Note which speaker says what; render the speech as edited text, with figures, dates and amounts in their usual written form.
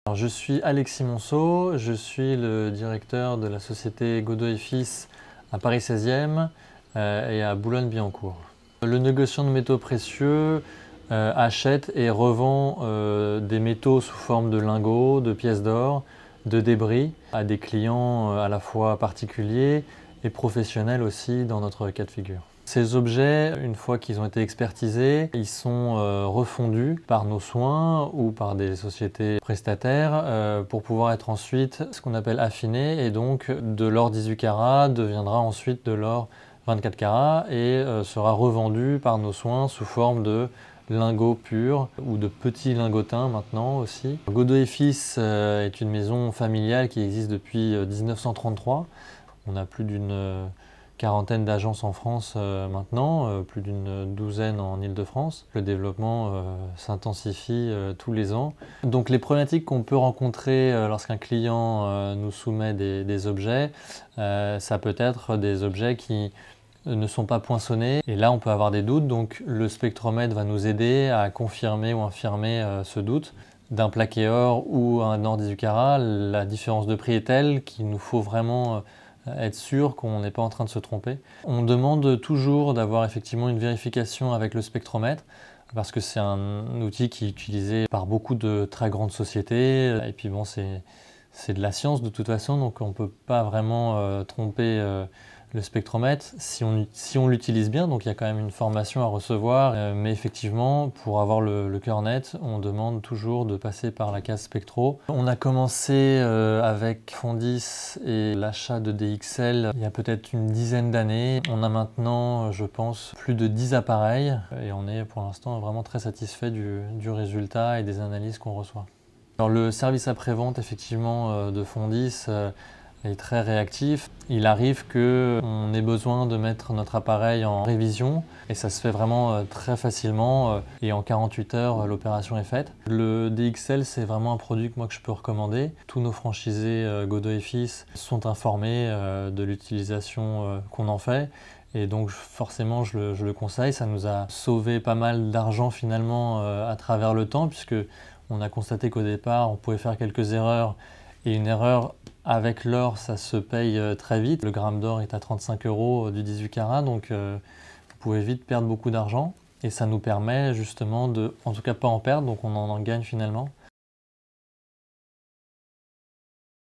Speaker 1: Alors, je suis Alexis Monceau, je suis le directeur de la société Godot & Fils à Paris 16e et à Boulogne-Billancourt. Le négociant de métaux précieux achète et revend des métaux sous forme de lingots, de pièces d'or, de débris à des clients à la fois particuliers et professionnels aussi dans notre cas de figure. Ces objets, une fois qu'ils ont été expertisés, ils sont refondus par nos soins ou par des sociétés prestataires pour pouvoir être ensuite ce qu'on appelle affinés, et donc de l'or 18 carats deviendra ensuite de l'or 24 carats et sera revendu par nos soins sous forme de lingots purs ou de petits lingotins maintenant aussi. Godot & Fils est une maison familiale qui existe depuis 1933. On a plus d'une quarantaine d'agences en France maintenant, plus d'une douzaine en Île-de-France. Le développement s'intensifie tous les ans. Donc les problématiques qu'on peut rencontrer lorsqu'un client nous soumet des objets, ça peut être des objets qui ne sont pas poinçonnés, et là on peut avoir des doutes, donc le spectromètre va nous aider à confirmer ou infirmer ce doute. D'un plaqué or ou un or 18 carats, la différence de prix est telle qu'il nous faut vraiment être sûr qu'on n'est pas en train de se tromper. On demande toujours d'avoir effectivement une vérification avec le spectromètre, parce que c'est un outil qui est utilisé par beaucoup de très grandes sociétés, et puis bon, c'est de la science de toute façon, donc on ne peut pas vraiment tromper le spectromètre si on l'utilise bien. Donc il y a quand même une formation à recevoir, mais effectivement, pour avoir le cœur net, on demande toujours de passer par la case spectro. On a commencé avec Fondis et l'achat de DXL il y a peut-être une dizaine d'années. On a maintenant, je pense, plus de 10 appareils et on est pour l'instant vraiment très satisfait du résultat et des analyses qu'on reçoit. Alors le service après-vente effectivement de Fondis est très réactif. Il arrive qu'on ait besoin de mettre notre appareil en révision et ça se fait vraiment très facilement et en 48 heures l'opération est faite. Le DXL, c'est vraiment un produit que moi que je peux recommander. Tous nos franchisés Godot & Fils sont informés de l'utilisation qu'on en fait. Et donc forcément je le conseille. Ça nous a sauvé pas mal d'argent finalement à travers le temps, puisque on a constaté qu'au départ on pouvait faire quelques erreurs, et une erreur avec l'or ça se paye très vite. Le gramme d'or est à 35 € du 18 carats, donc vous pouvez vite perdre beaucoup d'argent, et ça nous permet justement de, en tout cas pas en perdre, donc on en gagne finalement.